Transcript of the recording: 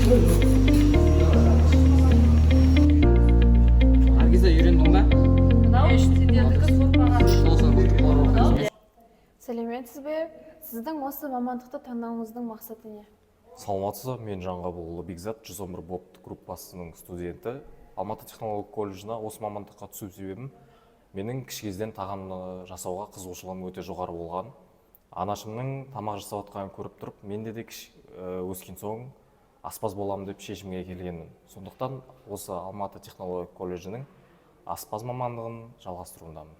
Наргиза, үйрендің ба? Сәлеметсіз бе? Сіздің осы мамандықты таңдауыңыздың мақсаты не? Саламатсыз, мен Жанғабылұлы Бекзат, 111 бопт группасының студенті. Алматы технологиялық колледжіне осы мамандыққа түсу себебім менің кіші кезден тағам жасауға қызығушылығым өте жоғары болған. Анашымның тамақ жасап жатқанын көріп тұрып, менде де өскен соң аспаз боламын деп шешімге келгенмін. Сондықтан осы Алматы технологиялық колледжінің аспаз мамандығын жалғастыруындамын.